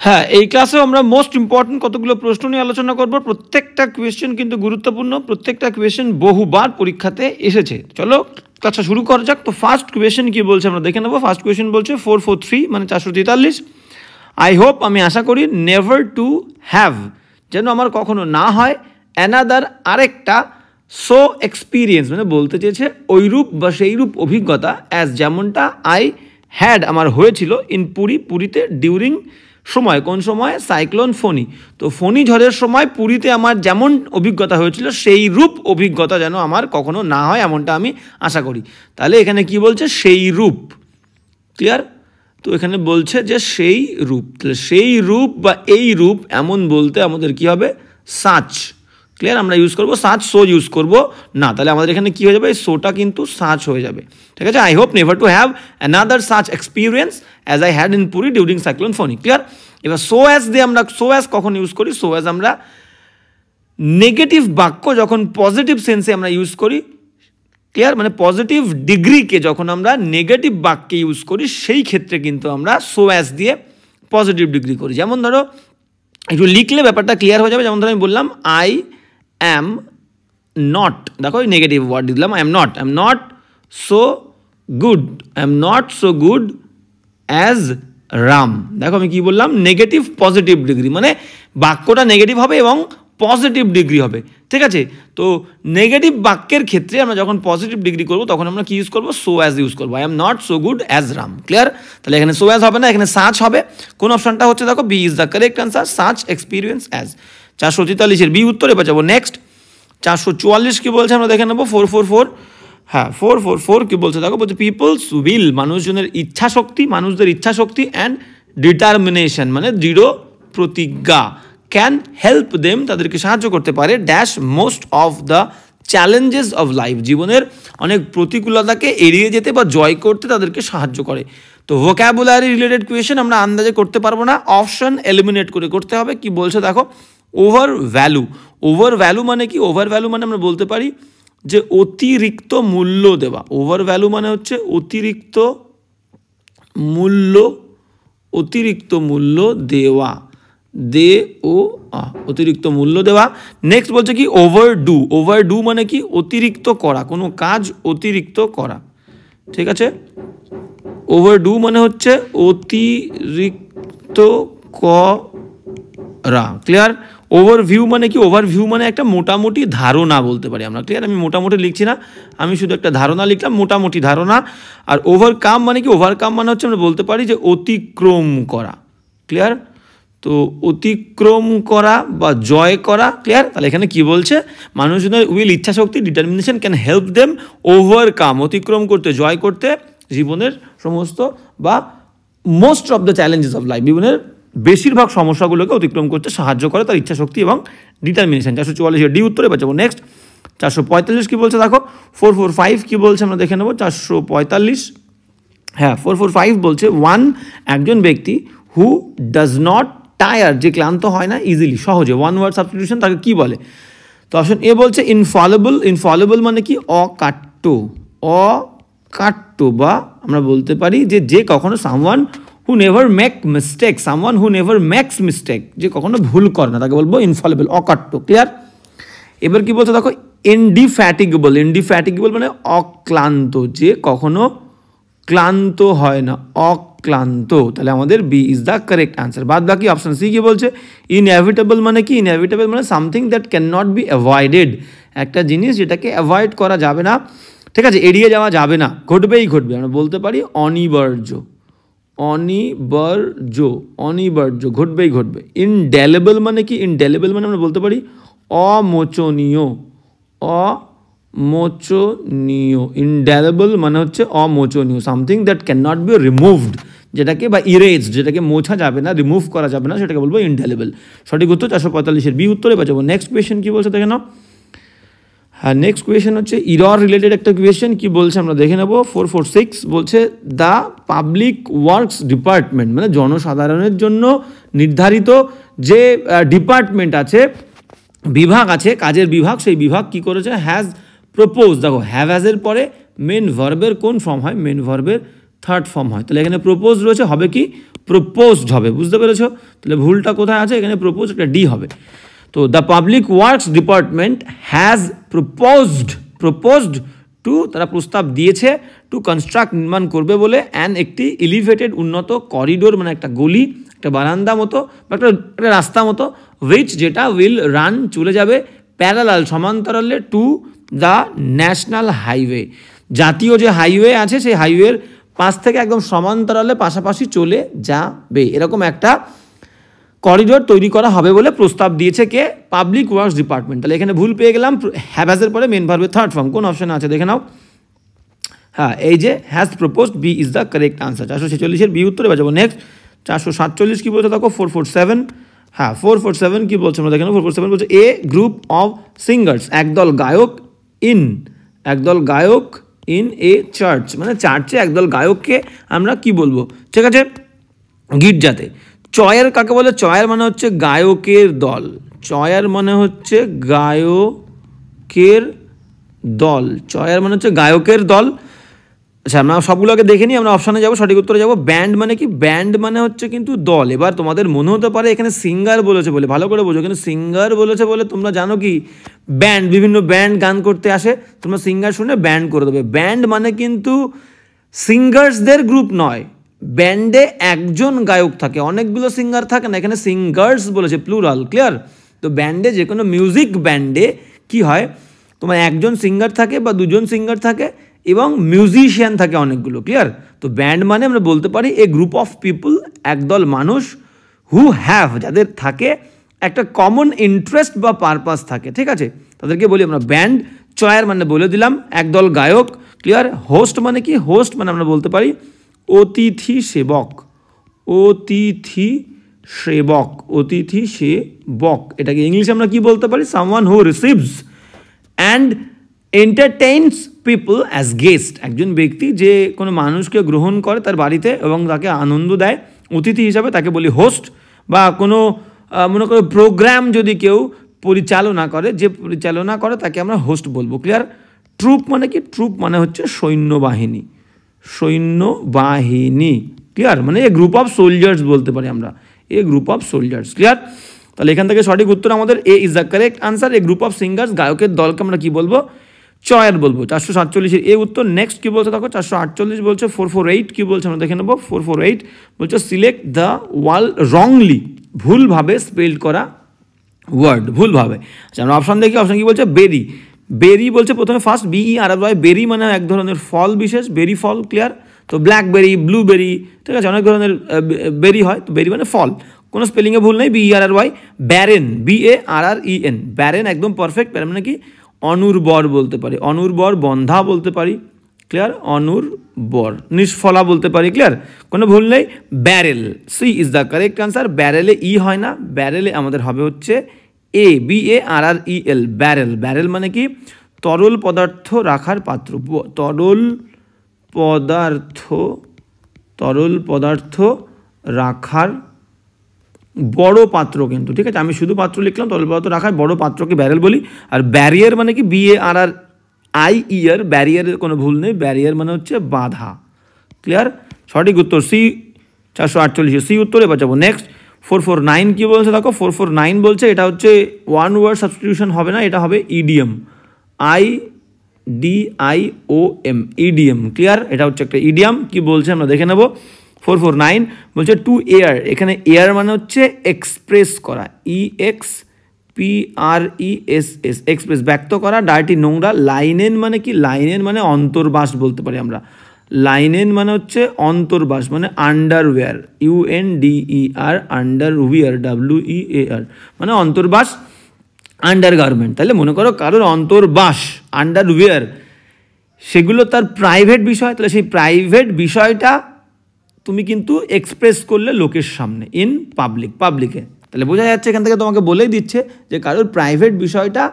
হ্যাঁ, এই ক্লাসেও আমরা মোস্ট ইম্পর্টেন্ট কতগুলো প্রশ্ন নিয়ে আলোচনা করব। প্রত্যেকটা কোয়েশ্চেন কিন্তু গুরুত্বপূর্ণ, প্রত্যেকটা কোয়েশ্চেন বহুবার পরীক্ষাতে এসেছে। চলো ক্লাসটা শুরু করা যাক। তো ফার্স্ট কোয়েশ্চেন কি বলছে আমরা দেখে নেব। ফার্স্ট কোয়েশ্চেন বলছে 443 মানে 443। আই হোপ, আমি আশা করি, নেভার টু হ্যাভ, যেন আমার কখনো না হয়, অ্যানাদার, আরেকটা, সো এক্সপিরিয়েন্স মানে বলতে চেয়েছে ওইরূপ বা সেইরূপ অভিজ্ঞতা, অ্যাজ যেমনটা, আই হ্যাড আমার হয়েছিল, ইন পুরী, পুরীতে, ডিউরিং সময়, কোন সময়, সাইক্লোন ফণী, তো ফণী ঝড়ের সময় পুরীতে আমার যেমন অভিজ্ঞতা হয়েছিল সেই রূপ অভিজ্ঞতা যেন আমার কখনো না হয়, এমনটা আমি আশা করি। তাহলে এখানে কি বলছে, সেই রূপ। ক্লিয়ার? তো এখানে বলছে যে সেই রূপ, তাহলে সেই রূপ বা এই রূপ এমন বলতে আমাদের কি হবে, সাচ। ক্লিয়ার? আমরা ইউজ করবো সাচ, সো ইউজ করবো না। তাহলে আমাদের এখানে কি হয়ে যাবে, সোটা কিন্তু সাচ হয়ে যাবে। ঠিক আছে? I hope never to have another such experience as I had in Puri during cyclone Phani. Clear? এবার সো অ্যাজ দিয়ে আমরা সো অ্যাজ কখন ইউজ করি, সো অ্যাজ আমরা নেগেটিভ বাক্য যখন পজিটিভ সেন্সে আমরা ইউজ করি। ক্লিয়ার? মানে পজিটিভ ডিগ্রিকে যখন আমরা নেগেটিভ বাক্যে ইউজ করি সেই ক্ষেত্রে কিন্তু আমরা সো অ্যাজ দিয়ে পজিটিভ ডিগ্রি করি। যেমন ধরো একটু লিখলে ব্যাপারটা ক্লিয়ার হয়ে যাবে। যেমন ধরো আমি বললাম আই অ্যাম নট, দেখো নেগেটিভ ওয়ার্ড দিলাম, I am not so good, I am not so good as Ram. দেখো আমি কি বললাম, নেগেটিভ পজিটিভ ডিগ্রি, মানে বাক্যটা নেগেটিভ হবে এবং পজিটিভ ডিগ্রি হবে। ঠিক আছে? তো নেগেটিভ বাক্যের ক্ষেত্রে আমরা যখন পজিটিভ ডিগ্রি করবো তখন আমরা কি ইউজ করবো, সো অ্যাজ ইউজ করবো, I am not so good as Ram. Clear? তাহলে এখানে সো অ্যাজ হবে না, এখানে সাচ হবে। কোন অপশনটা হচ্ছে, দেখো B is the correct answer, such experience as. 443-এর বি উত্তর। এবার যাবো নেক্সট 444 কি বলছে আমরা দেখে নেবো। 444, হ্যাঁ 444 কি বলছে দেখো, বলছে পিপলস উইল, মানুষজনের ইচ্ছা শক্তি, মানুষদের ইচ্ছা শক্তি, অ্যান্ড ডিটারমিনেশন মানে দৃঢ় প্রতিজ্ঞা, ক্যান হেল্প দেম, তাদেরকে সাহায্য করতে পারে, dash most of the challenges of life, জীবনের অনেক প্রতিকূলতাকে এড়িয়ে যেতে বা জয় করতে তাদেরকে সাহায্য করে। তো ভোক্যাবুলারি রিলেটেড কোয়েশ্চেন আমরা আন্দাজে করতে পারবো না, অপশন এলিমিনেট করে করতে হবে। কি বলছে দেখো, ওভার ভ্যালু। ওভার ভ্যালু মানে কি, ওভার ভ্যালু মানে আমরা বলতে পারি যে অতিরিক্ত মূল্য দেওয়া। ওভার ভ্যালু মানে হচ্ছে অতিরিক্ত মূল্য, অতিরিক্ত মূল্য দেওয়া, অতিরিক্ত মূল্য দেওয়া। নেক্সট বলছে কি ওভারডু। ওভারডু মানে কি অতিরিক্ত করা, কোনো কাজ অতিরিক্ত করা। ঠিক আছে? ওভারডু মানে হচ্ছে অতিরিক্ত করা। ক্লিয়ার? ওভারভিউ মানে কি, ওভারভিউ মানে একটা মোটামুটি ধারণা বলতে পারি আমরা। ক্লিয়ার? আমি মোটামুটি লিখছি না, আমি শুধু একটা ধারণা লিখলাম, মোটামুটি ধারণা। আর ওভারকাম মানে কি, ওভারকাম মানে হচ্ছে আমরা বলতে পারি যে অতিক্রম করা। ক্লিয়ার? তো অতিক্রম করা বা জয় করা। ক্লিয়ার? তাহলে এখানে কি বলছে, মানুষজনের উইল ইচ্ছাশক্তি, determination can help them overcome, অতিক্রম করতে, জয় করতে জীবনের সমস্ত বা most of the challenges of life, জীবনের বেশিরভাগ সমস্যাগুলোকে অতিক্রম করতে সাহায্য করে তার ইচ্ছাশক্তি এবং ডিটারমিনেশন। 444 ডি উত্তরে বাঁচাবো। নেক্সট 445 কি বলছে দেখো। 445 কি বলছে আমরা দেখে নেবো। 445, হ্যাঁ 445 বলছে ওয়ান, একজন ব্যক্তি, হু ডাজ নট টায়ার, যে ক্লান্ত হয় না ইজিলি, সহজে। ওয়ান ওয়ার্ড সাবস্টিটিউশন তাকে কি বলে? তো অপশন এ বলছে ইনফলেবল। ইনফলেবল মানে কি অকাট্য, অকাট্য, বা আমরা বলতে পারি যে কখনো someone who never make mistake, someone who never makes mistake, যে কখনো ভুল করে না তাকে বলবো ইনফলেবল, অকাট্য। ক্লিয়ার? এবার কি বলছে দেখো ইনডিফ্যাটিগেবল। ইনডিফ্যাটিগেবল মানে অক্লান্ত, যে কখনো ক্লান্ত হয় না, অক্লান্ত। তাহলে আমাদের B is the correct answer. বাদ বাকি অপশন সি কি বলছে ইনএভিটেবল মানে কি, ইনএভিটেবল মানে something that can not be avoided, একটা জিনিস যেটাকে অ্যাভয়েড করা যাবে না। ঠিক আছে? এড়িয়ে যাওয়া যাবে না, ঘটবেই ঘটবে। আমরা বলতে পারি অনিবার্য, অনিবার্য, অনিবার্য, ঘটবেই ঘটবে। ইনডেলেবল মানে কি, ইনডেলেবল মানে আমরা বলতে পারি অমোচনীয়, অমোচনীয়। ইনডেলেবল মানে হচ্ছে অমোচনীয়, something that can not be removed, যেটাকে বা ইরেজ, যেটাকে মোছা যাবে না, রিমুভ করা যাবে না, সেটাকে বলবো ইনডেলেবল। সঠিক উত্তর 445-এর বি উত্তরে বাঁচাবো। নেক্সট কোয়েশ্চেন কি বলছে দেখে নাও। হ্যাঁ নেক্সট কোয়েশ্চেন হচ্ছে ইরর রিলেটেড একটা কোয়েশ্চেন। কি বলছে আমরা দেখে নেবো। 446 বলছে দ্য পাবলিক ওয়ার্কস ডিপার্টমেন্ট, মানে জনসাধারণের জন্য নির্ধারিত যে ডিপার্টমেন্ট আছে, বিভাগ আছে, কাজের বিভাগ, সেই বিভাগ কি করেছে, হ্যাজ প্রপোজ। দেখো হ্যাভ হ্যাজের পরে মেন ভার্বের কোন ফর্ম হয়, মেন ভার্বের থার্ড ফর্ম হয়। তাহলে এখানে প্রপোজ রয়েছে, হবে কি প্রপোজড হবে, বুঝতে পেরেছো? তাহলে ভুলটা কোথায় আছে, এখানে প্রপোজ, এটা ডি হবে। তো the public works department has proposed to, তারা প্রস্তাব দিয়েছে, টু কনস্ট্রাক্ট, নির্মাণ করবে বলে, অ্যান একটি এলিভেটেড উন্নত করিডোর, মানে একটা গলি, একটা বারান্দা মতো বা একটা রাস্তা মতো, উইচ যেটা উইল রান, চলে যাবে, প্যারালাল, সমান্তরালে, টু দ্য ন্যাশনাল হাইওয়ে, জাতীয় যে হাইওয়ে আছে সেই হাইওয়ের পাশ থেকে একদম সমান্তরালে পাশাপাশি চলে যাবে, এরকম একটা করিডোর তৈরি করা হবে বলে প্রস্তাব দিয়েছে কে, পাবলিক ওয়ার্কস ডিপার্টমেন্ট। তাহলে এখানে ভুল পেয়ে গেলাম, হ্যাভাজের পরে মেন ভার্বের থার্ড ফর্ম কোন অপশনে আছে দেখে নাও। হ্যাঁ, এই যে has proposed, B is the correct answer. 446-এর বি উত্তরে বাজাবো। নেক্সট 447 কি বলছে দেখো, 447, হ্যাঁ 447 কি বলছে আমরা দেখে নাও। 447 বলছে এ গ্রুপ অফ সিঙ্গার্স, একদল গায়ক, একদল গায়ক ইন এ চার্চ, মানে চার্চে একদল গায়ককে আমরা কি বলবো, ঠিক আছে, গির্জাতে। চয়ার কাকে বলে, চয়ার মানে হচ্ছে গায়কের দল, চয়ার মানে হচ্ছে গায়কের দল, চয়ার মানে হচ্ছে গায়কের দল। আচ্ছা, আমরা সবগুলোকে দেখে নিই, আমরা অপশানে যাবো, সঠিক উত্তরে যাবো। ব্যান্ড মানে কি, ব্যান্ড মানে হচ্ছে কিন্তু দল। এবার তোমাদের মনে হতে পারে এখানে সিঙ্গার বলেছে বলে, ভালো করে বোঝো, এখানে সিঙ্গার বলেছে বলে তোমরা জানো কি ব্যান্ড, বিভিন্ন ব্যান্ড গান করতে আসে, তোমরা সিঙ্গার শুনে ব্যান্ড করে দেবে। ব্যান্ড মানে কিন্তু সিঙ্গার্সদের গ্রুপ নয়, ব্যান্ডে একজন গায়ক থাকে, অনেকগুলো সিঙ্গার থাকে না, এখানে সিঙ্গার্স বলেছে, প্লুরাল, ক্লিয়ার? তো ব্যান্ডে, যে কোনো মিউজিক ব্যান্ডে কি হয়, তোমার একজন সিঙ্গার থাকে বা দুজন সিঙ্গার থাকে এবং মিউজিশিয়ান থাকে অনেকগুলো, ক্লিয়ার? তো ব্যান্ড মানে আমরা বলতে পারি এ গ্রুপ অফ পিপল, একদল মানুষ, হু হ্যাভ, যাদের থাকে একটা কমন ইন্টারেস্ট বা পারপাস থাকে, ঠিক আছে, তাদেরকে বলি আমরা ব্যান্ড। চয়ার মানে বলে দিলাম একদল গায়ক, ক্লিয়ার? হোস্ট মানে কি, হোস্ট মানে আমরা বলতে পারি অতিথি সেবক, অতিথি সেবক, অতিথি সেবক, এটাকে ইংলিশে আমরা কি বলতে পারি, someone who receives and entertains people as guest, একজন ব্যক্তি যে কোনো মানুষকে গ্রহণ করে তার বাড়িতে এবং তাকে আনন্দ দেয় অতিথি হিসাবে, তাকে বলি হোস্ট। বা কোনো মনে করো প্রোগ্রাম যদি কেউ পরিচালনা করে, যে পরিচালনা করে তাকে আমরা হোস্ট বলবো, ক্লিয়ার? ট্রুপ মানে কি, ট্রুপ মানে হচ্ছে সৈন্যবাহিনী, সৈন্যবাহিনী, ক্লিয়ার? মানে এ গ্রুপ অফ সোলজার্স বলতে পারি আমরা, a group of soldiers, clear? তাহলে এখান থেকে সঠিক উত্তর আমাদের A is the correct answer. A group of singers, গায়কের দলকে আমরা কি বলবো, চয়ার বলবো। 447-এর এ উত্তর। নেক্সট কি বলছে দেখো, 448 বলছে 448 কি বলছে আমরা দেখে নেবো। 448 বলছে সিলেক্ট দ্য রংলি, ভুলভাবে স্পেল্ড করা ওয়ার্ড, ভুলভাবে। আচ্ছা, আমরা অপশন দেখি, অপশন কি বলছে, বেরি, বেরি বলছে প্রথমে ফার্স্ট BERRY, বেরি মানে এক ধরনের ফল বিশেষ, বেরি ফল, ক্লিয়ার? তো ব্ল্যাকবেরি, ব্লুবেরি, ঠিক আছে, অনেক ধরনের বেরি হয়, তো বেরি মানে ফল, কোনো স্পেলিংয়ে ভুল নেই। BERRY। ব্যারেন, BARREN, ব্যারেন একদম পারফেক্ট। ব্যারেন মানে কি, অনুর্বর বলতে পারি, অনুর্বর, বন্ধা বলতে পারি, ক্লিয়ার? অনুর্বর, নিষ্ফলা বলতে পারি, ক্লিয়ার? কোনো ভুল নেই। Barrel, C is the correct answer. ব্যারেলে ই হয় না, ব্যারেলে আমাদের হবে হচ্ছে BARREL, ব্যারেল। ব্যারেল মানে কি, তরল পদার্থ রাখার পাত্র, তরল পদার্থ রাখার বড় পাত্র কিন্তু, ঠিক আছে? আমি শুধু পাত্র লিখলাম, তরল পদার্থ রাখার বড় পাত্রকে ব্যারেল বলি। আর ব্যারিয়ার মানে কি, BARRIER, ব্যারিয়ারের কোনো ভুল নেই, ব্যারিয়ার মানে হচ্ছে বাধা, ক্লিয়ার? সঠিক উত্তর সি, 448 সি উত্তর। এবার যাবো নেক্সট 449 কি বলছে দেখো। 449 বলছে এটা হচ্ছে ওয়ান ওয়ার্ড সাবস্টিটিউশন হবে না, এটা হবে ইডিএম, IDIOM, ইডিএম, ক্লিয়ার? এটা হচ্ছে একটা ইডিয়াম। কি বলছে আমরা দেখে নেব। 449 বলছে টু এয়ার, এখানে এয়ার মানে হচ্ছে এক্সপ্রেস করা, EXPRESS, এক্সপ্রেস, ব্যক্ত করা, ডার্টি, নোংরা। লাইনেন মানে কি, লাইনেন মানে অন্তর্বাস বলতে পারি আমরা, লাইনেন মানে হচ্ছে অন্তর্বাস, মানে আন্ডারওয়্যার, UNDER, আন্ডারওয়্যার, WEAR, মানে অন্তর্বাস, আন্ডারগার্মেন্ট। তাহলে মনে করো কারোর অন্তর্বাস, আন্ডারওয়্যার, সেগুলো তার প্রাইভেট বিষয়, তাহলে সেই প্রাইভেট বিষয়টা তুমি কিন্তু এক্সপ্রেস করলে লোকের সামনে, ইন পাবলিক, পাবলিকে। তাহলে বোঝা যাচ্ছে এখান থেকে তোমাকে বলেই দিচ্ছে যে কারোর প্রাইভেট বিষয়টা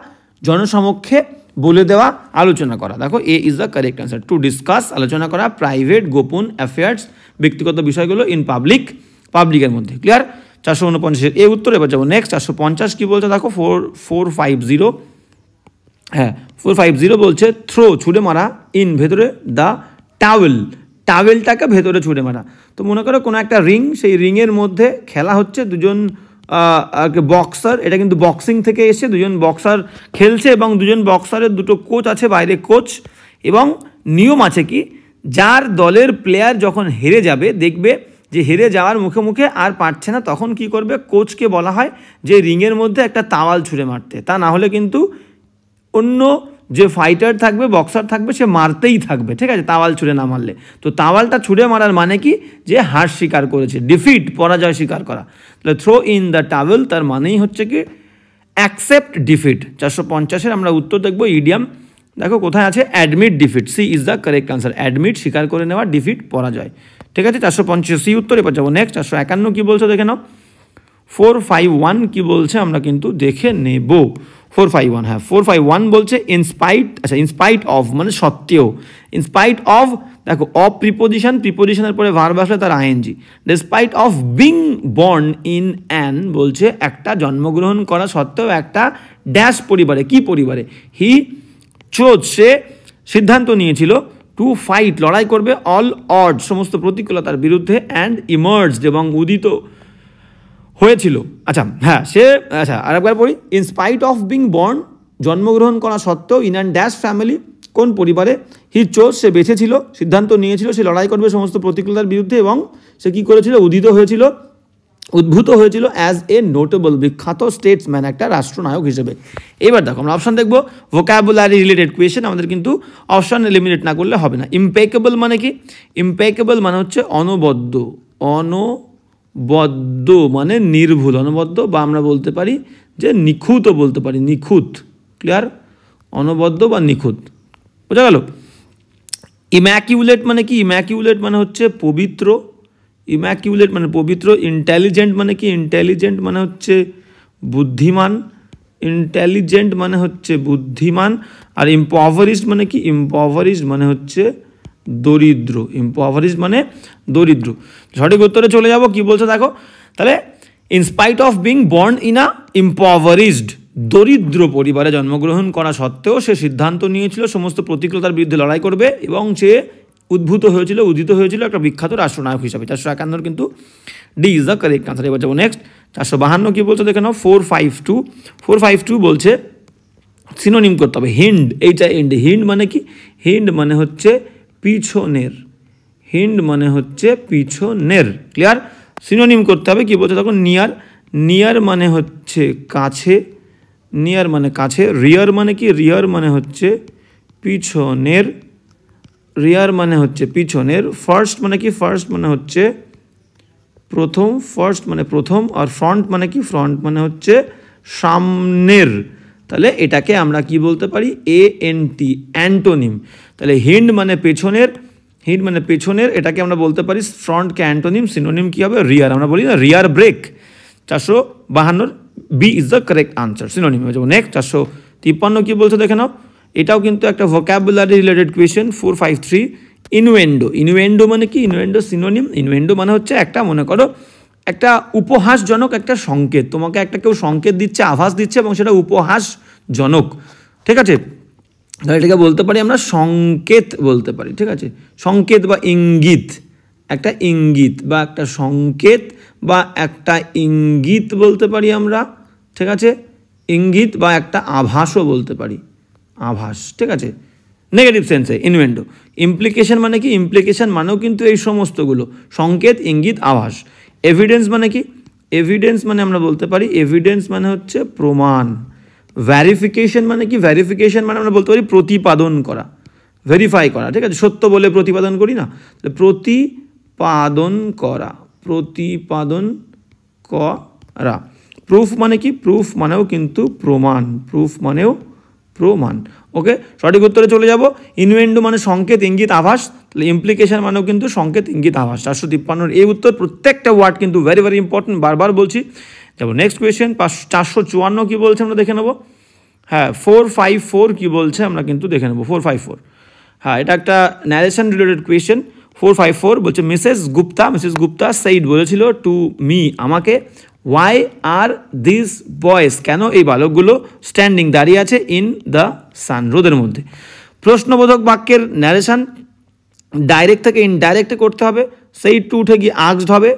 জনসমক্ষে বলে দেওয়া, আলোচনা করা। দেখো A is the correct answer. To discuss, আলোচনা করা, প্রাইভেট, গোপন, অ্যাফেয়ার্স, ব্যক্তিগত বিষয়গুলো ইন পাবলিক, পাবলিকের মধ্যে, ক্লিয়ার? 449-এর এ উত্তর। এবার যাবো নেক্সট 450 কি বলছে দেখো। 450, হ্যাঁ 450 বলছে থ্রো, ছুঁড়ে মারা, ইন ভেতরে, দ্য টাওয়েল, টাওয়েলটাকে ভেতরে ছুঁড়ে মারা। তো মনে করো কোনো একটা রিং, সেই রিংয়ের মধ্যে খেলা হচ্ছে, দুজন বক্সার, এটা কিন্তু বক্সিং থেকে এসে দুজন বক্সার খেলছে এবং দুজন বক্সারের দুটো কোচ আছে, বাইরে কোচ, এবং নিয়ম আছে কি, যার দলের প্লেয়ার যখন হেরে যাবে, দেখবে যে হেরে যাওয়ার মুখে মুখে আর পারছে না, তখন কি করবে, কোচকে বলা হয় যে রিংয়ের মধ্যে একটা তাওয়াল ছুঁড়ে মারতে, তা না হলে কিন্তু অন্য যে ফাইটার থাকবে, বক্সার থাকবে, সে মারতেই থাকবে, ঠিক আছে, তাওয়াল ছুঁড়ে না মারলে। তো তাওয়ালটা ছুঁড়ে মারার মানে কি, যে হার স্বীকার করেছে, ডিফিট, পরাজয় স্বীকার করা। তাহলে থ্রো ইন দ্য টাওয়েল তার মানেই হচ্ছে কি অ্যাকসেপ্ট ডিফিট। 450-এর আমরা উত্তর দেখবো ইডিয়াম, দেখো কোথায় আছে, admit defeat, C is the correct answer. Admit স্বীকার করে নেওয়া, ডিফিট পরাজয়, ঠিক আছে। 450 সি উত্তর। এবার যাবো নেক্সট 451 কি বলছে দেখে নাও। 451 কি বলছে আমরা কিন্তু দেখে নেব। 451, হ্যাঁ 451 বলছে ইনস্পাইট, আচ্ছা ইনস্পাইট অফ মানে সত্ত্বেও, ইনস্পাইট অফ, দেখো অফ প্রিপোজিশন, প্রিপোজিশনের পরে ভার্ব আসলে তার ING. Despite of being born in an বলছে একটা জন্মগ্রহণ করা সত্ত্বেও একটা ড্যাশ পরিবারে, কি পরিবারে, হি চোজ, সে সিদ্ধান্ত নিয়েছিল, টু ফাইট লড়াই করবে, অল অড সমস্ত প্রতিকূলতার বিরুদ্ধে, অ্যান্ড ইমার্জড এবং উদিত হয়েছিল। আচ্ছা হ্যাঁ সে, আচ্ছা আরেকবার পড়ি, ইনস্পাইট অফ বিং বর্ন জন্মগ্রহণ করা সত্ত্বেও, ইন অ্যান্ড ড্যাশ ফ্যামিলি কোন পরিবারে, হি চোজ সে বেঁচেছিল, সিদ্ধান্ত নিয়েছিল, সে লড়াই করবে সমস্ত প্রতিকূলতার বিরুদ্ধে, এবং সে কী করেছিল, উদ্ভূত হয়েছিল অ্যাজ এ নোটেবল বিখ্যাত স্টেটসম্যান, একটা রাষ্ট্রনায়ক হিসেবে। এবার দেখো আমরা অপশান দেখবো, ভোকাবুলারি রিলেটেড কোয়েশ্চেন, আমাদের কিন্তু অপশান এলিমিনেট না করলে হবে না। ইম্পেকেবল মানে কি, ইম্পেকেবল মানে হচ্ছে অনবদ্য, অনবদ্য মানে নির্ভুল, অনবদ্য, বা আমরা বলতে পারি যে নিখুঁতও বলতে পারি, নিখুঁত, ক্লিয়ার, অনবদ্য বা নিখুঁত, বোঝা গেল। ইম্যাকিউলেট মানে কি, ইম্যাকিউলেট মানে হচ্ছে পবিত্র, ইম্যাকিউলেট মানে পবিত্র। ইন্টেলিজেন্ট মানে কি, ইন্টেলিজেন্ট মানে হচ্ছে বুদ্ধিমান, ইন্টেলিজেন্ট মানে হচ্ছে বুদ্ধিমান। আর ইম্পভারিশড মানে কি, ইম্পভারিশড মানে হচ্ছে দরিদ্র, ইম্পভারিশড মানে দরিদ্র। সঠিক উত্তরে চলে যাব, কি বলছে দেখো, তাহলে in spite of being born in a impoverished, দরিদ্র পরিবারে জন্মগ্রহণ করা সত্ত্বেও সে সিদ্ধান্ত নিয়েছিল সমস্ত প্রতিকূলতার বিরুদ্ধে লড়াই করবে, এবং সে উদ্ভূত হয়েছিল, উদিত হয়েছিল একটা বিখ্যাত রাষ্ট্রনায়ক হিসাবে। 451 কিন্তু D is the correct answer. এবার যাবো নেক্সট 452 কি বলছে দেখে নাও। 452 বলছে সিনোনিম করতে হবে, হিন্ড, এইটা এন্ড, হিন্ড মানে কি, হিন্ড মানে হচ্ছে পিছনের, হিন্ড মানে হচ্ছে পিছনের, ক্লিয়ার। সিনোনিম করতে হবে, কি বলছে তখন, নিয়ার, নিয়ার মানে হচ্ছে কাছে, নিয়ার মানে কাছে। রিয়ার মানে কি, রিয়ার মানে হচ্ছে পিছনের, রিয়ার মানে হচ্ছে পিছনের। ফার্স্ট মানে কি, ফার্স্ট মানে হচ্ছে প্রথম, ফার্স্ট মানে প্রথম। আর ফ্রন্ট মানে কি, ফ্রন্ট মানে হচ্ছে সামনের। তাহলে এটাকে আমরা কি বলতে পারি, ANT, অ্যান্টোনিম। তাহলে হিন্ড মানে পেছনের, হিন্ড মানে পেছনের, এটাকে আমরা বলতে পারি ফ্রন্টকে অ্যান্টোনিম। সিনোনিম কি হবে, রিয়ার, আমরা বলি না rear brake. 452 B is the correct answer, synonym হয়ে যাবো। নেক্সট 453 কি বলছে দেখে নাও, এটাও কিন্তু একটা ভোকাবুলারি রিলেটেড কোয়েশ্চেন। 453 ইনুয়েন্ডো, ইনুয়েন্ডো মানে কি, ইনুয়েন্ডো সিনোনিম। ইনুয়েন্ডো মানে হচ্ছে একটা, মনে করো একটা উপহাসজনক একটা সংকেত, তোমাকে একটা কেউ সংকেত দিচ্ছে, আভাস দিচ্ছে, এবং সেটা উপহাসজনক, ঠিক আছে। তাহলে এটাকে বলতে পারি আমরা সংকেত বলতে পারি, ঠিক আছে, সংকেত বা ইঙ্গিত, একটা ইঙ্গিত বা একটা সংকেত বা একটা ইঙ্গিত বলতে পারি আমরা, ঠিক আছে, ইঙ্গিত বা একটা আভাসও বলতে পারি, আভাস, ঠিক আছে, নেগেটিভ সেন্সে ইনভেন্ডো। ইমপ্লিকেশন মানে কি, ইমপ্লিকেশন মানেও কিন্তু এই সমস্তগুলো, সংকেত, ইঙ্গিত, আভাস। এভিডেন্স মানে কি, এভিডেন্স মানে আমরা বলতে পারি, এভিডেন্স মানে হচ্ছে প্রমাণ। ভ্যারিফিকেশন মানে কি, ভ্যারিফিকেশন মানে আমরা বলতে পারি প্রতিপাদন করা, ভেরিফাই করা, ঠিক আছে, সত্য বলে প্রতিপাদন করি না, প্রতিপাদন করা, প্রতিপাদন করা। প্রুফ মানে কি, প্রুফ মানেও কিন্তু প্রমাণ, প্রুফ মানেও প্রমাণ। ওকে, সঠিক উত্তরে চলে যাব। ইনুয়েন্ডো মানে সংকেত, ইঙ্গিত, আভাস। তাহলে ইমপ্লিকেশন মানেও কিন্তু সংকেত, ইঙ্গিত, আভাস। 453 এই উত্তর, প্রত্যেকটা ওয়ার্ড কিন্তু ভেরি ভেরি ইম্পর্টেন্ট, বারবার বলছি। যাবো নেক্সট কোয়েশ্চেন। 454 কি বলছে আমরা দেখে নেবো। হ্যাঁ 454 কি বলছে আমরা কিন্তু দেখে নেবো। 454, হ্যাঁ এটা একটা ন্যারেশন রিলেটেড কোয়েশ্চেন। 454 বলছে মিসেস গুপ্তা সেইড বলেছিল টু মি আমাকে, ওয়াই আর দিস বয়েজ কেন এই বালকগুলো স্ট্যান্ডিং দাঁড়িয়ে আছে ইন দ্য সান রোদের মধ্যে। প্রশ্নবোধক বাক্যের ন্যারেশন, ডাইরেক্ট থেকে ইনডাইরেক্টে করতে হবে, সেই টু উঠে গিয়ে আস্কড হবে,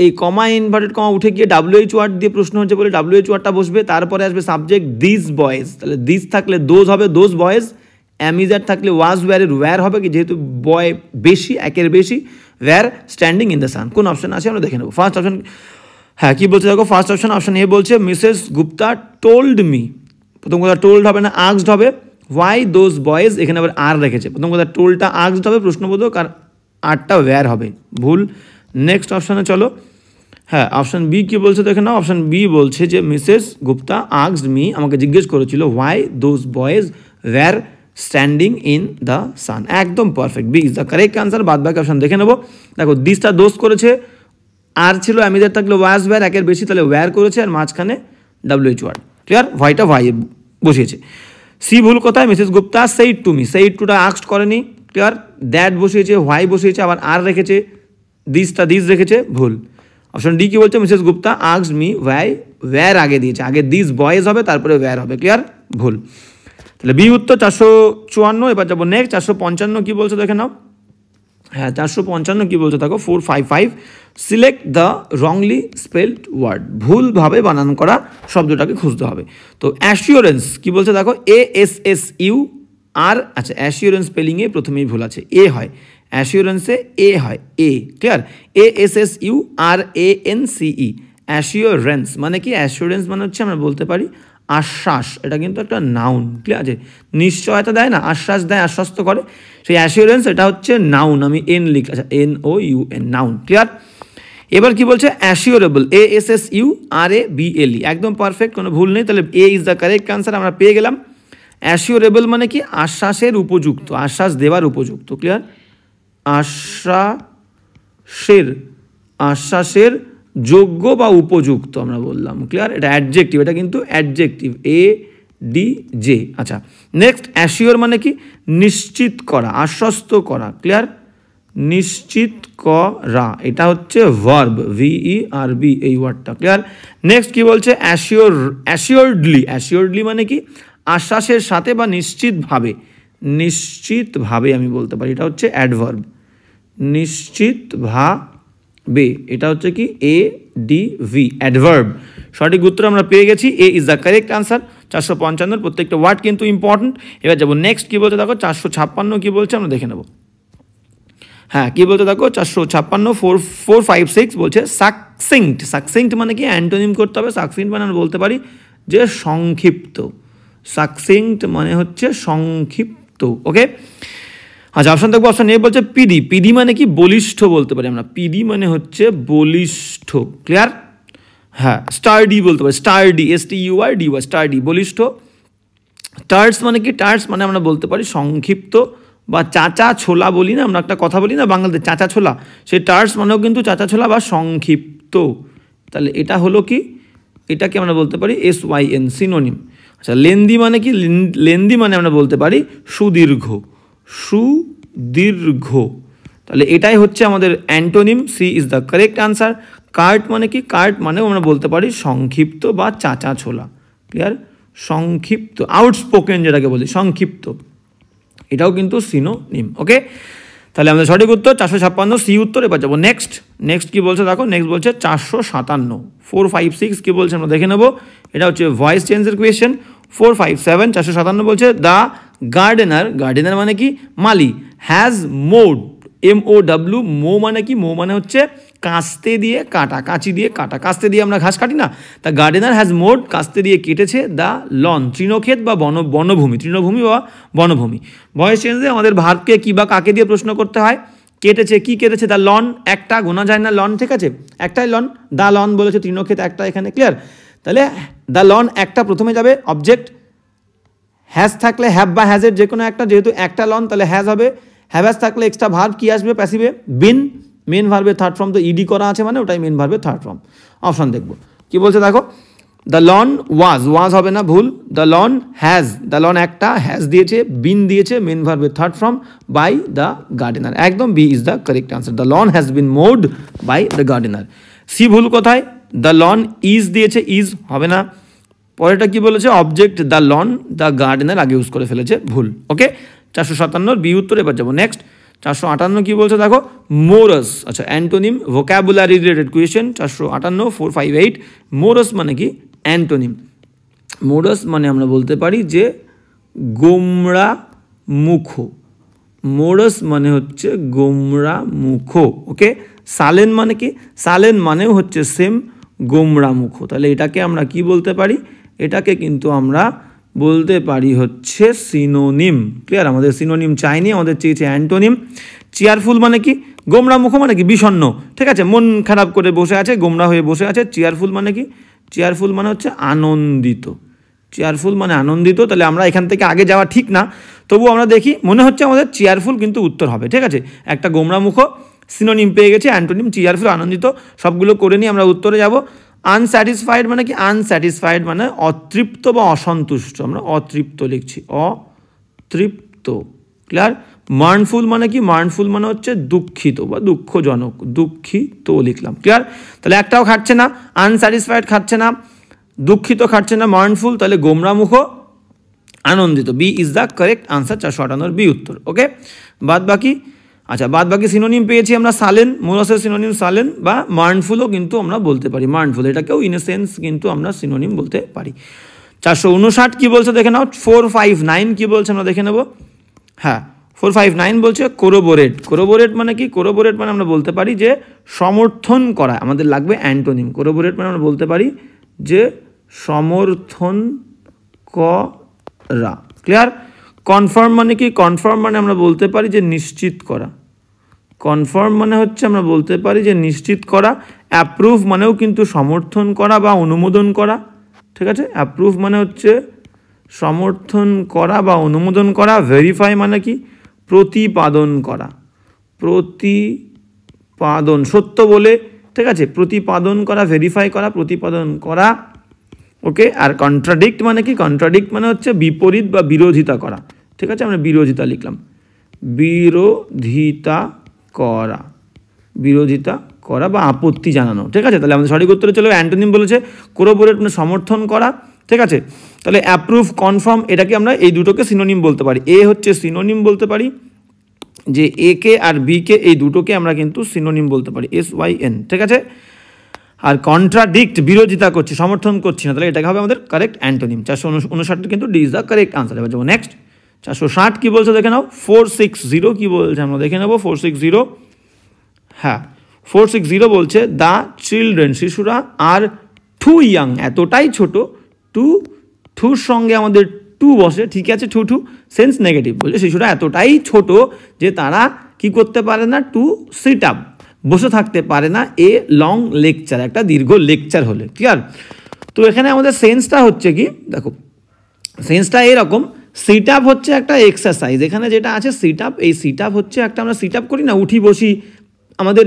এই কমা ইনভার্টেড কমা উঠে গিয়ে WH ওয়ার্ড দিয়ে প্রশ্ন হচ্ছে বলে WH ওয়ার্ডটা বসবে, তারপরে আসবে সাবজেক্ট দিস বয়েজ, তাহলে দিস থাকলে দোজ হবে দোজ বয়েজ, অ্যামিজার থাকলে ওয়াজ ওয়্যারের ওয়্যার হবে কি, যেহেতু বয় বেশি একের বেশি, were standing in the sun. কোন অপশন আছে আমরা দেখে নেব। ফার্স্ট অপশন, হ্যাঁ কী বলছে দেখো, ফার্স্ট অপশন অপশন এ বলছে মিসেস গুপ্তা টোল্ড মি, প্রথম কথা টোল্ড হবে না আস্কড হবে, ওয়াই দোজ বয়েজ, এখানে আবার আর রেখেছে, প্রথম কথা টোল্ডটা আস্কড হবে প্রশ্নবোধক, আর আরটা ওয়্যার হবে, ভুল। নেক্সট অপশানে চলো, হ্যাঁ অপশান বি কী বলছে দেখে নাও, অপশান বি বলছে যে মিসেস গুপ্তা আস্কড মি, আমাকে জিজ্ঞেস করেছিল why those boys were standing in the sun, একদম perfect, B is the correct answer. বাদ বাকি অপশান দেখে নেবো, দেখো দিসটা দোষ করেছে, আর ছিল অ্যামিজার থাকলে ওয়াজ ওয়্যার একের বেশি, তাহলে ওয়্যার করেছে, আর মাঝখানে WH ওয়ার্ড, ক্লিয়ার, হোয়াইটা হোয়াই বসিয়েছে। সি ভুল কোথায়, Mrs Gupta said to me, said টুটা আস্কড করেনি, ক্লিয়ার, দ্যাট বসিয়েছে, হোয়াই বসিয়েছে, আবার আর রেখেছে, দিসটা দিস রেখেছে, ভুল। অপশন ডি কি বলছে, Mrs Gupta asked me why, were আগে দিয়েছে, আগে দিস বয়েজ হবে তারপরে ওয়্যার হবে, ক্লিয়ার, ভুল। তাহলে বি উত্তর 454। এবার যাবো নেক্সট 455 কী বলছে দেখে নাও, হ্যাঁ 455 কী বলছে দেখো, 455 select the wrongly spelled word, ভুলভাবে বানান করা শব্দটাকে খুঁজতে হবে। তো অ্যাসিওরেন্স কী বলছে দেখো, ASSU আর, আচ্ছা অ্যাসিওরেন্স স্পেলিংয়ে প্রথমেই ভুল আছে, এ হয়, অ্যাসিওরেন্সে এ হয়, এ, ক্লিয়ার, ASSU আর ANCE, অ্যাসিওরেন্স মানে কি, অ্যাসিওরেন্স মানে হচ্ছে আমরা বলতে পারি আশ্বাস, এটা কিন্তু একটা নাউন, ক্লিয়ার আছে, নিশ্চয়তা দেয় না, আশ্বাস দেয়, আশ্বস্ত করে, সেই অ্যাসিওরেন্স এটা হচ্ছে নাউন, আমি এন লিখ, আচ্ছা NOUN, নাউন, ক্লিয়ার। এবার কি বলছে, অ্যাসিওরেবল, ASSURABLE, একদম পারফেক্ট, কোনো ভুল নেই, তাহলে এ ইজ দ্য কারেক্ট আনসার, আমরা পেয়ে গেলাম। অ্যাসিওরেবল মানে কি, আশ্বাসের উপযুক্ত, আশ্বাস দেওয়ার উপযুক্ত, ক্লিয়ার, আশ্বাসের যোগ্য বা উপযুক্ত আমরা বললাম, ক্লিয়ার, এটা অ্যাডজেক্টিভ, এটা কিন্তু অ্যাডজেক্টিভ, ADJ। আচ্ছা নেক্সট, অ্যাসিওর মানে কি, নিশ্চিত করা, আশ্বস্ত করা, ক্লিয়ার, নিশ্চিত করা, এটা হচ্ছে ভার্ব, VERB এই ওয়ার্ডটা, ক্লিয়ার। নেক্সট কি বলছে, অ্যাসিওর্ডলি মানে কি, আশ্বাসের সাথে বা নিশ্চিতভাবে আমি বলতে পারি, এটা হচ্ছে অ্যাডভার্ব, নিশ্চিতভাবে, এটা হচ্ছে কি ADV, অ্যাডভার্ব। সঠিক উত্তর আমরা পেয়ে গেছি, এ ইজ দ্য কারেক্ট আনসার। 455 প্রত্যেকটা ওয়ার্ড কিন্তু ইম্পর্টেন্ট। এবার যাবো নেক্সট কী বলছে দেখো, 456 কী বলছে আমরা দেখে নেব। হ্যাঁ কী বলতে দেখো, 456 456 বলছে সাকসিংক্ট মানে কি, অ্যান্টোনিম করতে হবে, সাকসিংক্ট মানে আমরা বলতে পারি যে সংক্ষিপ্ত, সাকসিংক্ট মানে হচ্ছে সংক্ষিপ্ত, ওকে। আচ্ছা অপশন দেখবো, অপশন এ বলছে পিডি মানে কি, বলিষ্ঠ বলতে পারি আমরা, পিডি মানে হচ্ছে বলিষ্ঠ, ক্লিয়ার। হ্যাঁ স্টার্ডি বলতে পারি, STURDY স্টার্ডি, বলিষ্ঠ। টার্টস মানে কি, টার্টস মানে আমরা বলতে পারি সংক্ষিপ্ত, বা চাচা ছোলা বলি না আমরা, একটা কথা বলি না বাংলাতে, চাচা ছোলা, সেই টার্টস মানেও কিন্তু চাচা ছোলা বা সংক্ষিপ্ত। তাহলে এটা হলো কি, এটাকে আমরা বলতে পারি SYN, সিনোনিম। আচ্ছা লেন্দি মানে কি, লেন্দি মানে আমরা বলতে পারি সুদীর্ঘ, তাহলে এটাই হচ্ছে আমাদের antonym, C is the correct answer. Cart মানে কি, কার্ট মানেও আমরা বলতে পারি সংক্ষিপ্ত বা চাচা ছোলা, ক্লিয়ার, সংক্ষিপ্ত, আউটস্পোকেন যেটাকে বলি, সংক্ষিপ্ত, এটাও কিন্তু সিনোনিম, ওকে। তাহলে আমাদের সঠিক উত্তর 456 সি উত্তর। এবার যাবো নেক্সট কি বলছে দেখো, নেক্সট বলছে 457 456 কি বলছে আমরা দেখে নেবো, এটা হচ্ছে ভয়েস চেঞ্জের কোয়েশ্চেন। 457 457 বলছে দ্য গার্ডেনার মানে কি, মালি, হ্যাজ মোড, MOW, মানে কি, মানে হচ্ছে কাস্তে দিয়ে কাটা, কাঁচি দিয়ে কাটা, কাস্তে দিয়ে আমরা ঘাস কাটি না, তা গার্ডেনার হ্যাজ মোড, কাস্তে দিয়ে কেটেছে দ্য লন, তৃণক্ষেত বা বনভূমি, তৃণভূমি বা বনভূমি। ভয়েস চেঞ্জে আমাদের ভার্বকে কি বা কাকে দিয়ে প্রশ্ন করতে হয়, কেটেছে, কি কেটেছে, দ্য লন, একটা গোনা যায় না লন, ঠিক আছে, একটাই লন, দ্য লন বলেছে, তৃণক্ষেত একটা এখানে, ক্লিয়ার। তাহলে দ্য লন একটা প্রথমে যাবে, অবজেক্ট, হ্যাজ থাকলে হ্যাভ বা হ্যাজের যে কোনো একটা, যেহেতু একটা লন তাহলে হ্যাজ হবে, হ্যাভাস থাকলে এক্সট্রা ভার্ব কি আসবে, প্যাসিভে বিন, মেন ভার্বের থার্ড ফর্ম তো ইডি করা আছে মানে ওটাই মেন ভার্বের থার্ড ফর্ম। অপশন দেখবো কি বলছে দেখো, দ্য লন ওয়াজ হবে না, ভুল, the lawn has, the lawn একটা, হ্যাজ দিয়েছে, বিন দিয়েছে, মেন ভার্বের third form, by the gardener, একদম B is the correct answer, the lawn has been made by the gardener. C ভুল কোথায়, দ্য লন ইজ দিয়েছে, ইজ হবে না, পরেরটা কি বলেছে, object the lawn, the gardener আগে ইউজ করে ফেলেছে, ভুল, ওকে। 457 বি উত্তর। এবার যাবো নেক্সট 458 কি বলছে দেখো, মোরাস। আচ্ছা, অ্যান্টোনিম ভোকাবুলারি রিলেটেড কোয়েশ্চেন 458 458। মোরাস মানে কি? অ্যান্টোনিম। মোরাস মানে আমরা বলতে পারি যে গোমরা মুখো। মোরাস মানে হচ্ছে গোমরা মুখো। ওকে, সালেন মানে কি? সালেন মানেও হচ্ছে সেম গোমরা মুখো। তাহলে এটাকে আমরা কি বলতে পারি? এটাকে কিন্তু আমরা বলতে পারি হচ্ছে সিনোনিম। ক্লিয়ার? আমাদের সিনোনিম চাইনি, আমাদের চেয়েছে অ্যান্টোনিম। চেয়ারফুল মানে কি? গোমরা মুখো মানে কি? বিষণ্ণ। ঠিক আছে, মন খারাপ করে বসে আছে, গোমরা হয়ে বসে আছে। চেয়ারফুল মানে কি? চেয়ারফুল মানে হচ্ছে আনন্দিত। চেয়ারফুল মানে আনন্দিত। তাহলে আমরা এখান থেকে আগে যাওয়া ঠিক না, তবু আমরা দেখি, মনে হচ্ছে আমাদের চেয়ারফুল কিন্তু উত্তর হবে। ঠিক আছে, একটা গোমরা মুখো সিনোনিম পেয়ে গেছে, অ্যান্টোনিম চেয়ারফুল, আনন্দিত। সবগুলো করে নিয়ে আমরা উত্তরে যাব। আনস্যাটিসফাইড মানে কি? আনস্যাটিসফাইড মানে অতৃপ্ত বা অসন্তুষ্ট। আমরা অতৃপ্ত লিখছি, অতৃপ্ত। ক্লিয়ার? মার্নফুল মানে কি? মার্নফুল মানে হচ্ছে দুঃখিত বা দুঃখজনক, দুঃখিত লিখলাম। ক্লিয়ার? তাহলে একটাও খাচ্ছে না, আনস্যাটিসফাইড খাচ্ছে না, দুঃখিত খাচ্ছে না, মার্নফুল। তাহলে গোমরামুখ, আনন্দিত। B is the correct answer, 458 B উত্তর। ওকে, বাদ বাকি, আচ্ছা বাদ বাকি সিনোনিম পেয়েছি আমরা সালেন, মোরাসের সিনোনিম সালেন, বা মার্নফুলও কিন্তু আমরা বলতে পারি। মার্নফুল এটাকেও ইন এ সেন্স কিন্তু আমরা সিনোনিম বলতে পারি। 459 কি বলছে দেখে নাও। 459 কি বলছে আমরা দেখে নেব। হ্যাঁ, 459 বলছে কোরোবোরেট। কোরোবোরেট মানে কি? কোরোবোরেট মানে আমরা বলতে পারি যে সমর্থন করা। আমাদের লাগবে অ্যান্টোনিম। কোরোবোরেট মানে আমরা বলতে পারি যে সমর্থন করা। ক্লিয়ার? কনফার্ম মানে কি? কনফার্ম মানে আমরা বলতে পারি যে নিশ্চিত করা। কনফার্ম মানে হচ্ছে আমরা বলতে পারি যে নিশ্চিত করা। অ্যাপ্রুভ মানেও কিন্তু সমর্থন করা বা অনুমোদন করা। ঠিক আছে, অ্যাপ্রুভ মানে হচ্ছে সমর্থন করা বা অনুমোদন করা। ভেরিফাই মানে কি? প্রতিপাদন করা। প্রতিপাদন, সত্য বলে। ঠিক আছে, প্রতিপাদন করা, ভেরিফাই করা, প্রতিপাদন করা। ওকে, আর কন্ট্রাডিক্ট মানে কি? কন্ট্রাডিক্ট মানে হচ্ছে বিপরীত বা বিরোধিতা করা। ঠিক আছে, আমরা বিরোধিতা লিখলাম, বিরোধিতা করা, বিরোধিতা করা বা আপত্তি জানানো। ঠিক আছে, তাহলে আমাদের সঠিক উত্তরে চলে অ্যান্টোনিম বলেছে কোরোবোরেট মানে সমর্থন করা। ঠিক আছে, তাহলে অ্যাপ্রুভ, কনফার্ম এটাকে আমরা এই দুটোকে সিনোনিম বলতে পারি। এ হচ্ছে সিনোনিম বলতে পারি, যে এ কে আর বি কে, এই দুটোকে আমরা কিন্তু সিনোনিম বলতে পারি, SYN। ঠিক আছে, আর কন্ট্রাডিক্ট বিরোধিতা করছি, সমর্থন করছি না, তাহলে এটাকে হবে আমাদের কারেক্ট অ্যান্টোনিম। 459 কিন্তু D is the correct answer. এবার যাবো নেক্সট। 460 কি বলছে দেখে নাও। 460 কি বলছে আমরা দেখে নেবো। 460, হ্যাঁ 460 বলছে দ্য চিলড্রেন, শিশুরা আর টু ইয়াং, এতটাই ছোট। টুর সঙ্গে আমাদের টু বসে। ঠিক আছে, টু সেন্স নেগেটিভ, বলছে শিশুরা এতটাই ছোট যে তারা কি করতে পারে না, টু সিট আপ, বসে থাকতে পারে না, এ লং লেকচার, একটা দীর্ঘ লেকচার হলে। ক্লিয়ার? তো এখানে আমাদের সেন্সটা হচ্ছে কি দেখো, সেন্সটা এরকম, সিট আপ হচ্ছে একটা এক্সারসাইজ। এখানে যেটা আছে সিট আপ, এই সিট আপ হচ্ছে একটা, আমরা সিট আপ করি না, উঠি বসি, আমাদের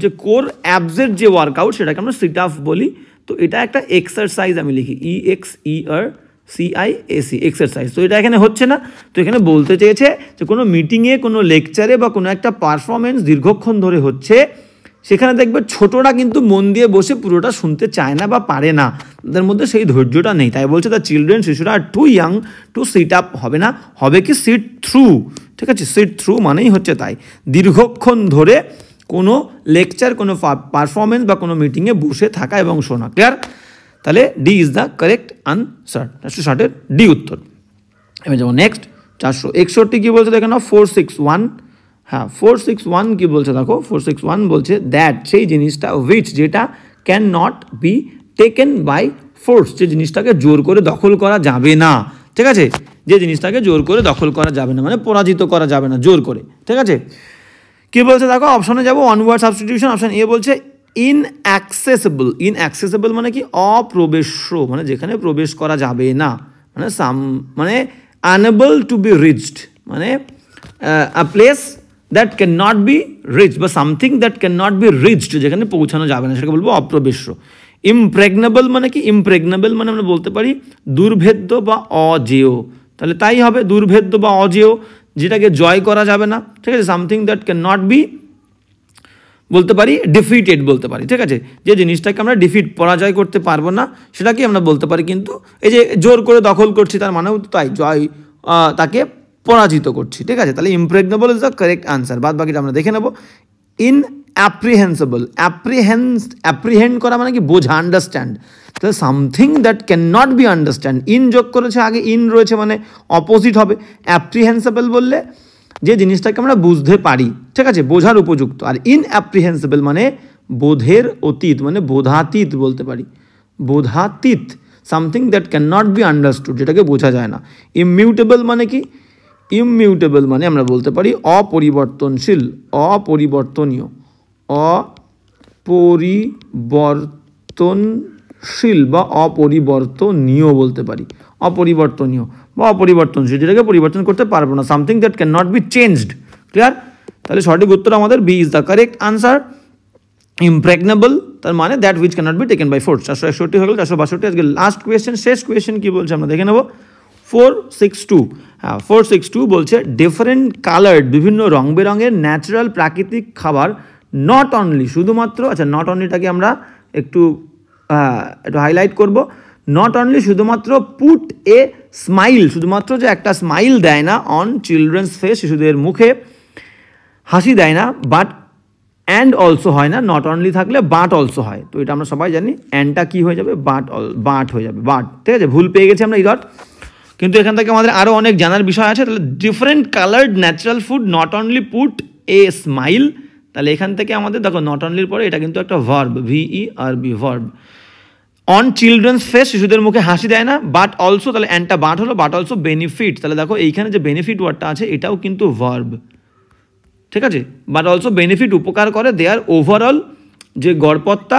যে কোর অ্যাবসের যে ওয়ার্কআউট সেটাকে আমরা সিট আপ বলি। তো এটা একটা এক্সারসাইজ, আমি লিখি EXERCISE, এক্সারসাইজ। তো এটা এখানে হচ্ছে না, তো এখানে বলতে চেয়েছে যে কোনো মিটিংয়ে, কোনো লেকচারে বা কোনো একটা পারফরমেন্স দীর্ঘক্ষণ ধরে হচ্ছে, সেখানে দেখবে ছোটরা কিন্তু মন দিয়ে বসে পুরোটা শুনতে চায় না বা পারে না, তাদের মধ্যে সেই ধৈর্যটা নেই। তাই বলছে দ্য চিলড্রেন, শিশুরা আর too young to sit up, হবে না, হবে কি সিট থ্রু। ঠিক আছে, সিট থ্রু মানেই হচ্ছে তাই, দীর্ঘক্ষণ ধরে কোনো লেকচার, কোনো পারফরমেন্স বা কোনো মিটিংয়ে বসে থাকা এবং শোনা। ক্লিয়ার? তাহলে D is the correct answer, 460 D উত্তর। এবার যাবো নেক্সট। 461 কি বলছে দেখে নাও। 461, হ্যাঁ 461 কি বলছে দেখো। 461 বলছে দ্যাট, সেই জিনিসটা, উইচ যেটা, can not be taken by force, যে জিনিসটাকে জোর করে দখল করা যাবে না। ঠিক আছে, যে জিনিসটাকে জোর করে দখল করা যাবে না মানে পরাজিত করা যাবে না জোর করে। ঠিক আছে, কি বলছে দেখো, অপশনে যাবো, ওয়ার্ড সাবস্টিটিউশন। অপশন এ বলছে ইনঅ্যাক্সেসেবল। ইনঅ্যাক্সেসেবল মানে কি? অপ্রবেশ্য, মানে যেখানে প্রবেশ করা যাবে না, মানে মানে আনএবল টু বি রিচড, মানে a place that can not be reach, বা something that can not be reached, যেখানে পৌঁছানো যাবে না, সেটাকে বলবো অপ্রবেশ্য। ইমপ্রেগনেবল মানে কি? ইমপ্রেগনেবল মানে আমরা বলতে পারি দুর্ভেদ্য বা অজেয়। তাহলে তাই হবে, দুর্ভেদ্য বা অজেয়, যেটাকে জয় করা যাবে না। ঠিক আছে, something that can not be বলতে পারি ডিফিটেড বলতে পারি। ঠিক আছে, যে জিনিসটাকে আমরা পরাজয় করতে পারবো না, সেটাকে আমরা বলতে পারি। কিন্তু এই যে জোর করে দখল করছি, তার মানেও তাই, জয়, তাকে পরাজিত করছি, ঠিক আছে? তাহলে ইমপ্রেগনেবল ইজ দ্য কারেক্ট আনসার। বাদ বাকিটা আমরা দেখে নেব। ইনঅ্যাপ্রিহেন্সিবল, অ্যাপ্রিহেন্ড করা মানে কি? বোঝা, আন্ডারস্ট্যান্ড। তাহলে something that can not be understand, in যোগ করেছে আগে, ইন রয়েছে মানে অপোজিট হবে। অ্যাপ্রিহেন্সিবল বললে যে জিনিসটাকে আমরা বুঝতে পারি, ঠিক আছে, বোঝার উপযুক্ত। আর ইনঅ্যাপ্রিহেন্সিবল মানে বোধের অতীত, মানে বোধাতীত বলতে পারি, বোধাতীত, something that can not be understood, যেটাকে বোঝা যায় না। ইমিউটেবল মানে কি? ইমিউটেবল মানে আমরা বলতে পারি অপরিবর্তনশীল, অপরিবর্তনীয়, অপরিবর্তনশীল বা অপরিবর্তনীয় বলতে পারি, অপরিবর্তনীয় বা অপরিবর্তনশীল, যেটাকে পরিবর্তন করতে পারবো না, something that can not be changed. Clear? তাহলে সঠিক উত্তর আমাদের B is the correct answer. Impregnable তার মানে that which can not be taken by force. 461 হয়ে গেল, 462। আজকে লাস্ট কোয়েশ্চেন, শেষ কোয়েশ্চেন কি বলছে আমরা দেখে নেব। 462, হ্যাঁ 462 বলছে ডিফারেন্ট কালার্ড, বিভিন্ন রং বেরঙের ন্যাচারাল প্রাকৃতিক খাবার, নট অনলি, শুধুমাত্র, আচ্ছা নট অনলিটাকে আমরা একটু হাইলাইট করব। নট অনলি শুধুমাত্র পুট এ স্মাইল, শুধুমাত্র যে একটা স্মাইল দেয় না অন চিলড্রেন্স ফেস, শিশুদের মুখে হাসি দেয় না, বাট অ্যান্ড অলসো হয় না, নট অনলি থাকলে বাট অলসো হয়। তো এটা আমরা সবাই জানি, অ্যান্ডটা কী হয়ে যাবে? বাট হয়ে যাবে, বাট, ঠিক আছে? ভুল পেয়ে গেছি আমরা ইডট, কিন্তু এখান থেকে আমাদের আরও অনেক জানার বিষয় আছে। তাহলে different coloured natural food not only put a smile, তাহলে এখান থেকে আমাদের দেখো নট অনলির পরে এটা কিন্তু একটা verb, VERB, verb. On children's face, শিশুদের মুখে হাসি দেয় না, বাট অলসো, তাহলে অ্যান্ডটা বাট হলো, বাট অলসো বেনিফিট, তাহলে দেখো এইখানে যে বেনিফিট ওয়ার্ডটা আছে এটাও কিন্তু ভার্ব, ঠিক আছে? বাট অলসো বেনিফিট, উপকার করে, দেয়ার ওভারঅল যে গড়পত্তা,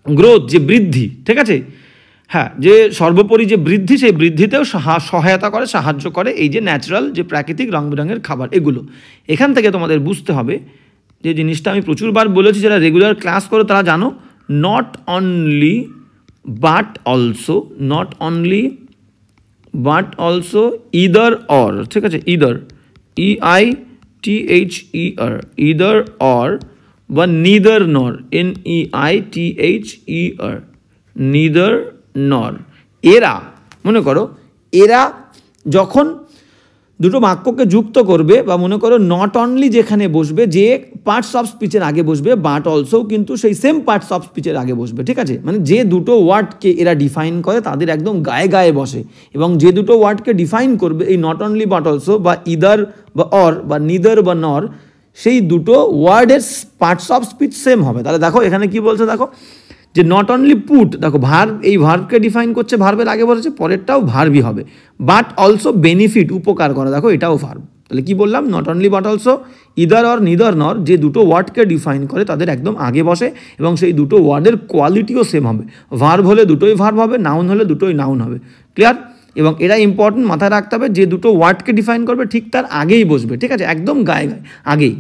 গ্রোথ যে বৃদ্ধি, ঠিক আছে, হ্যাঁ যে সর্বোপরি যে বৃদ্ধি, সেই বৃদ্ধিতেও সহায়তা করে, সাহায্য করে এই যে ন্যাচারাল যে প্রাকৃতিক রং বেরঙের খাবার এগুলো। এখান থেকে তোমাদের বুঝতে হবে যে জিনিসটা আমি প্রচুরবার বলেছি, যারা রেগুলার ক্লাস করো তারা জানো, not only but also, not only but also, either or, ঠিক আছে, ইদার, EITHER, ইদার অর, বা নিদার নর, NEITHER, নিদার নর। এরা, মনে করো এরা যখন দুটো বাক্যকে যুক্ত করবে, বা মনে করো নট অনলি যেখানে বসবে, যে পার্টস অফ স্পিচের আগে বসবে, বাট অলসো কিন্তু সেই সেম পার্টস অফ স্পিচের আগে বসবে, ঠিক আছে? মানে যে দুটো ওয়ার্ডকে এরা ডিফাইন করে তাদের একদম গায়ে গায়ে বসে, এবং যে দুটো ওয়ার্ডকে ডিফাইন করবে এই নট অনলি বাট অলসো, বা ইদার বা অর, বা নিদার বা নর, সেই দুটো ওয়ার্ডের পার্টস অফ স্পিচ সেম হবে। তাহলে দেখো এখানে কি বলছে, দেখো যে নট অনলি পুট, দেখো ভার্ব, এই ভার্বকে ডিফাইন করছে, ভার্বের আগে বলেছে, পরেরটাও ভার্বই হবে। বাট অলসো বেনিফিট, উপকার করা, দেখো এটাও ভার্ব। তাহলে কি বললাম? Not only but also, either or neither নর, যে দুটো ওয়ার্ডকে ডিফাইন করে তাদের একদম আগে বসে, এবং সেই দুটো ওয়ার্ডের কোয়ালিটিও সেম হবে। ভার্ব হলে দুটোই ভার্ব হবে, নাউন হলে দুটোই নাউন হবে। ক্লিয়ার? এবং এটা ইম্পর্টেন্ট, মাথায় রাখতে হবে, যে দুটো ওয়ার্ডকে ডিফাইন করবে ঠিক তার আগেই বসবে, ঠিক আছে, একদম গায়ে গায়ে আগেই।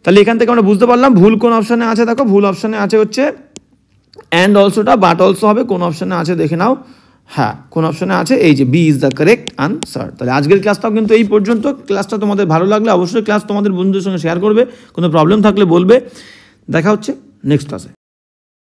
তাহলে এখান থেকে আমরা বুঝতে পারলাম ভুল কোন অপশানে আছে। দেখো ভুল অপশানে আছে হচ্ছে অ্যান্ড অলসোটা, বাট অলসো হবে। কোন অপশানে আছে দেখে নাও, হ্যাঁ কোন অপশানে আছে, এই যে B is the correct answer. তাহলে আজকের ক্লাসটাও কিন্তু এই পর্যন্ত। ক্লাসটা তোমাদের ভালো লাগলে অবশ্যই ক্লাস তোমাদের বন্ধুদের সঙ্গে শেয়ার করবে, কোনো প্রবলেম থাকলে বলবে। দেখা হচ্ছে নেক্সট ক্লাসে।